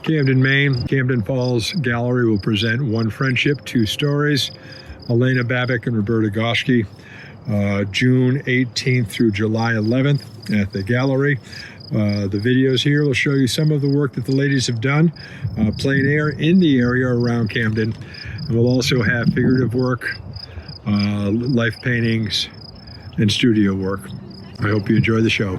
Camden, Maine. Camden Falls Gallery will present One Friendship, Two Stories. Olena, Babak, and Roberta Goschke, June 18th through July 11th at the gallery. The videos here will show you some of the work that the ladies have done, plein air in the area around Camden. And we'll also have figurative work, life paintings, and studio work. I hope you enjoy the show.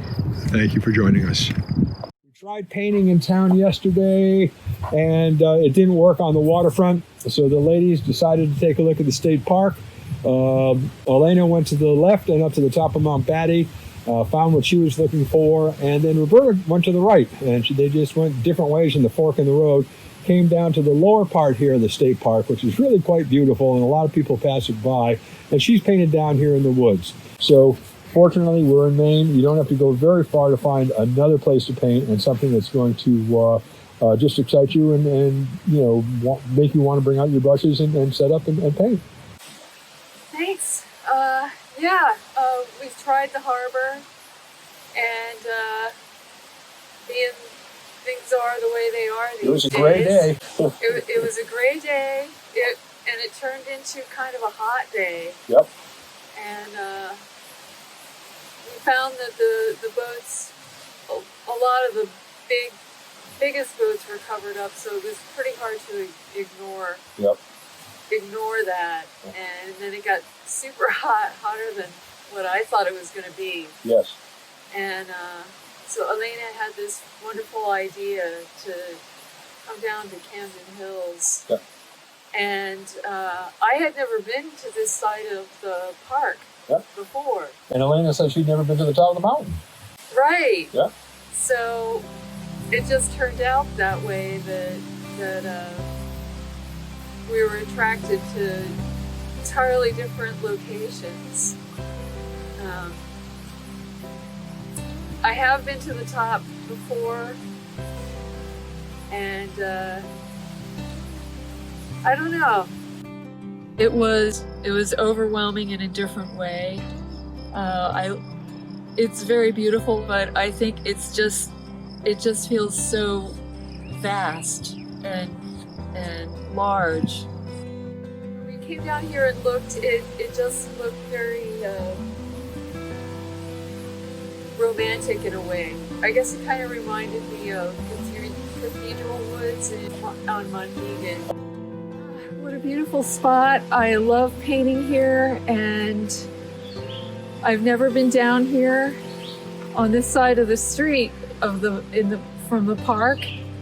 Thank you for joining us. We tried painting in town yesterday, and it didn't work on the waterfront. So the ladies decided to take a look at the state park. Olena went to the left and up to the top of Mount Batty, found what she was looking for, and then Roberta went to the right, and they just went different ways in the fork in the road, came down to the lower part here of the state park, which is really quite beautiful, and a lot of people pass it by, and she's painted down here in the woods. So fortunately, we're in Maine. You don't have to go very far to find another place to paint and something that's going to just excite you and you know, make you want to bring out your brushes and set up and paint. Thanks. We've tried the harbor, and being things are the way they are these days. It was a gray day. It was a gray day, and it turned into kind of a hot day. Yep. And we found that the boats, a lot of the biggest boats were covered up, so it was pretty hard to ignore. Yep. Ignore that, and then it got super hot, hotter than what I thought it was going to be. Yes. And so Olena had this wonderful idea to come down to Camden Hills. Yep. And I had never been to this side of the park before. And Olena said she'd never been to the top of the mountain. Right. Yeah. So it just turned out that way that we were attracted to entirely different locations. I have been to the top before, and I don't know. It was overwhelming in a different way. It's very beautiful, but I think it just feels so vast and large. When we came down here and looked, it just looked very romantic in a way. I guess it kind of reminded me of Cathedral Woods on Monhegan. What a beautiful spot. I love painting here, and I've never been down here on this side of the street from the park.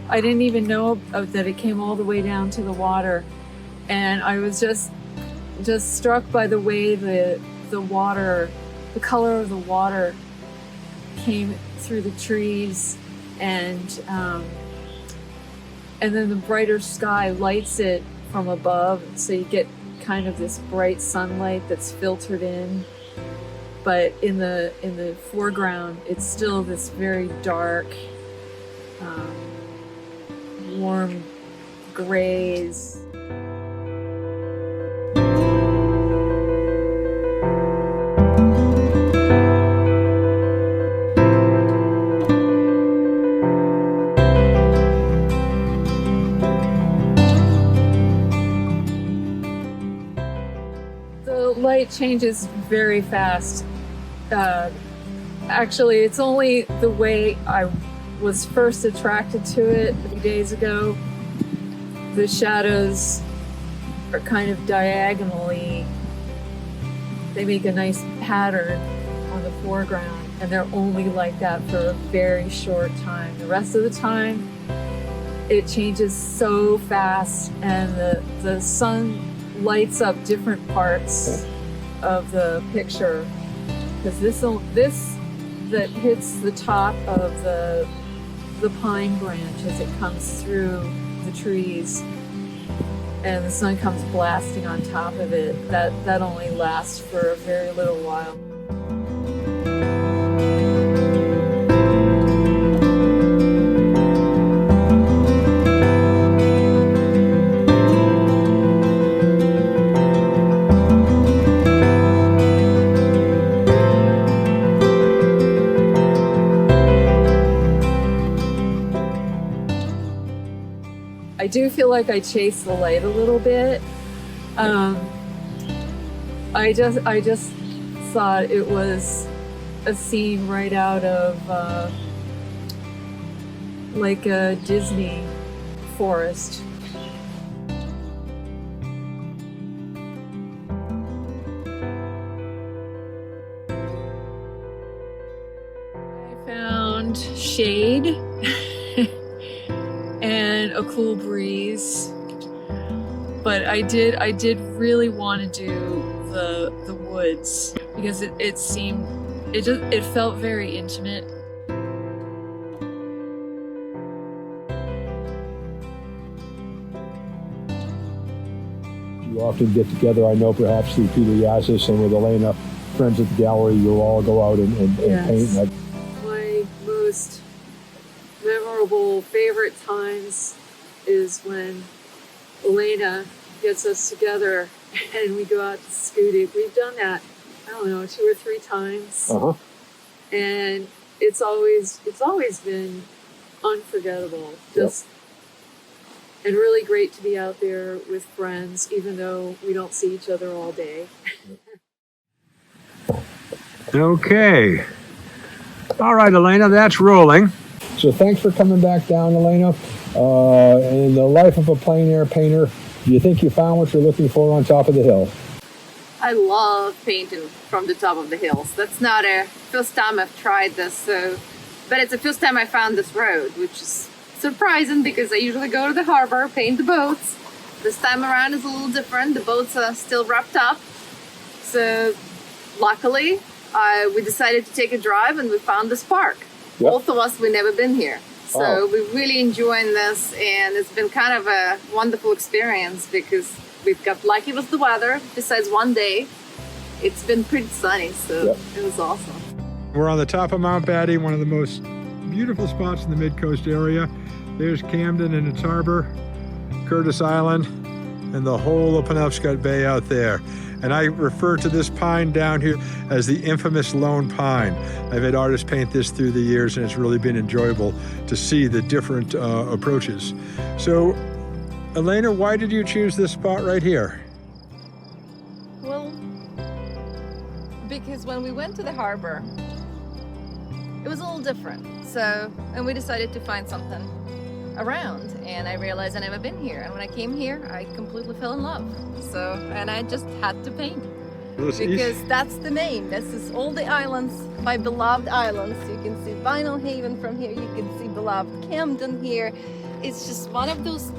I didn't even know that it came all the way down to the water, and I was just struck by the way the color of the water came through the trees, and then the brighter sky lights it from above, so you get kind of this bright sunlight that's filtered in, but in the foreground it's still this very dark, warm grays. The light changes very fast. Actually, it's only the way I was first attracted to it a few days ago. The shadows are kind of diagonally, they make a nice pattern on the foreground, and they're only like that for a very short time. The rest of the time, it changes so fast, and the sun lights up different parts of the picture. Because this that hits the top of the pine branch as it comes through the trees, and the sun comes blasting on top of it, that only lasts for a very little while. do feel like I chased the light a little bit. I just thought it was a scene right out of like a Disney forest. I found shade and a cool breeze, but I did really want to do the woods because it felt very intimate. You often get together, I know, perhaps through Peter Yazis and with Olena, friends at the gallery, you'll all go out and Yes. paint. My most memorable favorite times is when Olena gets us together and we go out to scooting. We've done that, I don't know, 2 or 3 times. Uh-huh. And it's always been unforgettable. Just and really great to be out there with friends, even though we don't see each other all day. Okay. All right, Olena, that's rolling. So thanks for coming back down, Olena. In the life of a plein air painter, do you think you found what you're looking for on top of the hill? I love painting from the top of the hills. That's not a first time I've tried this, but it's the first time I found this road, which is surprising because I usually go to the harbor, paint the boats. This time around is a little different. The boats are still wrapped up. So luckily, we decided to take a drive and we found this park. Yep. Both of us, we've never been here. So we're really enjoying this, and it's been kind of a wonderful experience because we've got lucky with the weather. Besides one day, it's been pretty sunny, so it was awesome. We're on the top of Mount Batty, one of the most beautiful spots in the Mid-Coast area. There's Camden and its harbor, Curtis Island, and the whole of Penobscot Bay out there. And I refer to this pine down here as the infamous lone pine. I've had artists paint this through the years, and it's really been enjoyable to see the different approaches. So, Olena, why did you choose this spot right here? Well, because when we went to the harbor, it was a little different. And we decided to find something around, and I realized I'd never been here. And when I came here, I completely fell in love. And I just had to paint. Because that's the name. This is all the islands, my beloved islands. You can see Vinyl Haven from here. You can see beloved Camden here. It's just one of those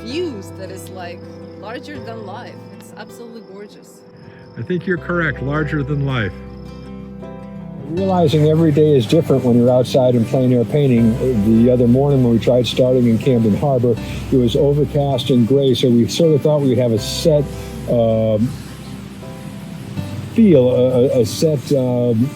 views that is like larger than life. It's absolutely gorgeous. I think you're correct, larger than life. Realizing every day is different when you're outside in plein air painting. The other morning when we tried starting in Camden Harbor, it was overcast and gray, so we sort of thought we'd have a set feel, a set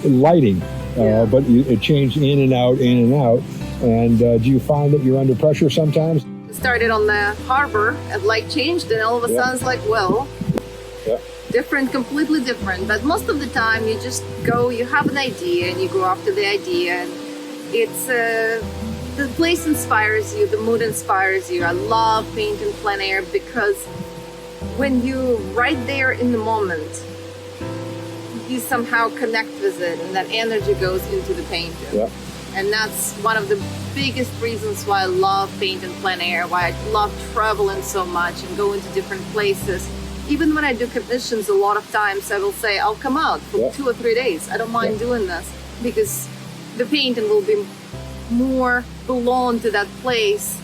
lighting, but it changed in and out, in and out. And do you find that you're under pressure sometimes? We started on the harbor, and light changed, and all of a sudden it's like, well, different, completely different. But most of the time you just go, you have an idea and you go after the idea, and it's the place inspires you, the mood inspires you. I love painting plein air because when you're right there in the moment, you somehow connect with it, and that energy goes into the painting. And that's one of the biggest reasons why I love painting plein air, why I love traveling so much and going to different places. Even when I do commissions, a lot of times I will say, I'll come out for 2 or 3 days. I don't mind doing this because the painting will be more belong to that place.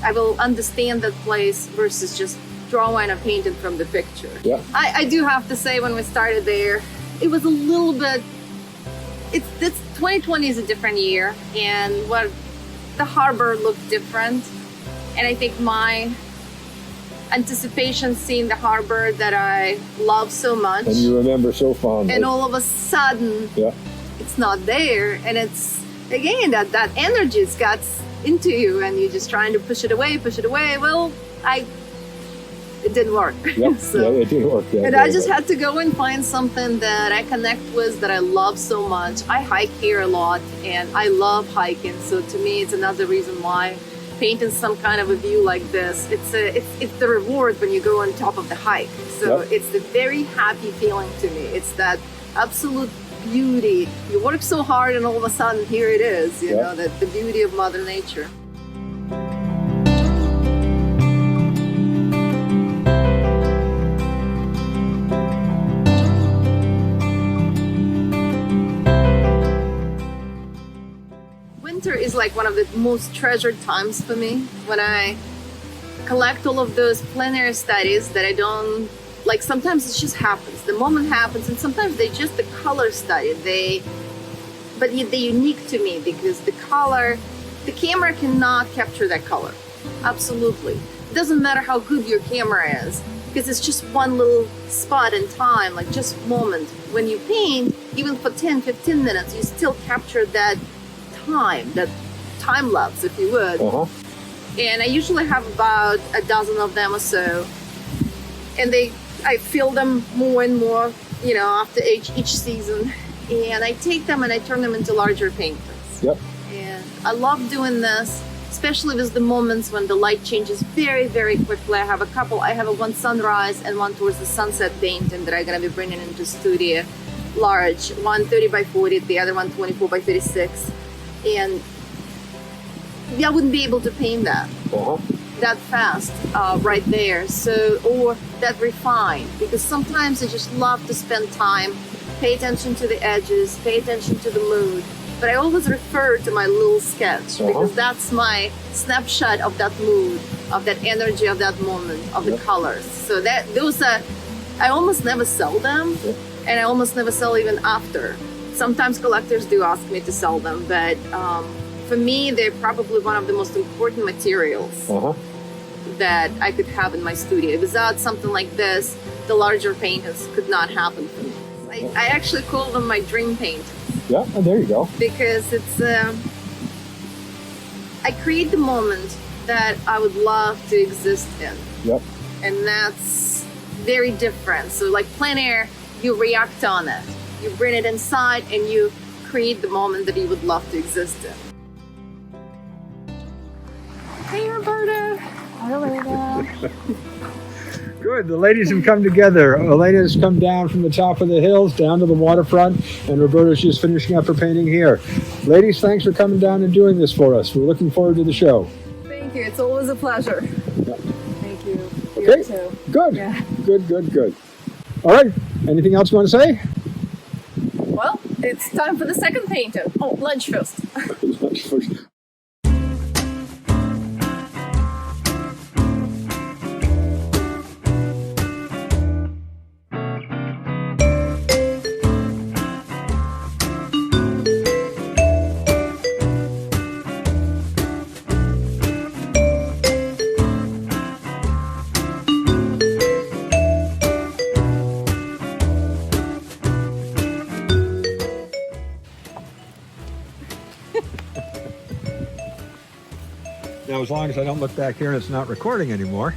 I will understand that place versus just drawing a painting from the picture. I do have to say, when we started there, it was a little bit, it's 2020 is a different year, and what the harbor looked different. And I think my anticipation seeing the harbor that I love so much, And you remember so fondly. and all of a sudden it's not there, and it's again that energy got into you, and you're just trying to push it away. Well, it didn't work. It did work. And I just had to go and find something that I connect with, that I love so much. I hike here a lot, and I love hiking, so to me it's another reason why painting some kind of a view like this, it's the reward when you go on top of the hike. So Yep. it's the very happy feeling to me. It's that absolute beauty. You work so hard and all of a sudden here it is, you Yep. know, the beauty of Mother Nature. Winter is like one of the most treasured times for me, when I collect all of those plein air studies that I don't like. Sometimes it just happens, the moment happens, and sometimes they just the color study. But they're unique to me because the color, the camera cannot capture that color. Absolutely, it doesn't matter how good your camera is, because it's just one little spot in time, like just moment. When you paint, even for 10-15 minutes, you still capture that time lapse, if you would. And I usually have about a dozen of them or so, and I fill them more and more, you know, after each season, and I take them and I turn them into larger paintings. Yep. And I love doing this, especially with the moments when the light changes very, very quickly. I have a couple. I have a one sunrise and one towards the sunset painting that I'm gonna be bringing into studio, large, one 30 by 40, the other one 24 by 36. And I wouldn't be able to paint that fast right there, so, or that refined, because sometimes I just love to spend time, pay attention to the edges, pay attention to the mood, but I always refer to my little sketch because that's my snapshot of that mood, of that energy of that moment, of the colors. So those are, I almost never sell them, and I almost never sell even after. Sometimes collectors do ask me to sell them, but for me, they're probably one of the most important materials that I could have in my studio. Without something like this, the larger paintings could not happen for me. I actually call them my dream paintings. Yeah, and there you go. Because it's, I create the moment that I would love to exist in. Yep. And that's very different. So like plein air, you react on it. You bring it inside and you create the moment that you would love to exist in. Hey, Roberta. Hi, Olena. Good. The ladies have come together. Olena's come down from the top of the hills down to the waterfront, and Roberta's just finishing up her painting here. Ladies, thanks for coming down and doing this for us. We're looking forward to the show. Thank you. It's always a pleasure. Yeah. Thank you. Okay. You too. Good. Yeah. Good. All right. Anything else you want to say? Well, it's time for the second painting. Oh, lunch first. Now, as long as I don't look back here and it's not recording anymore,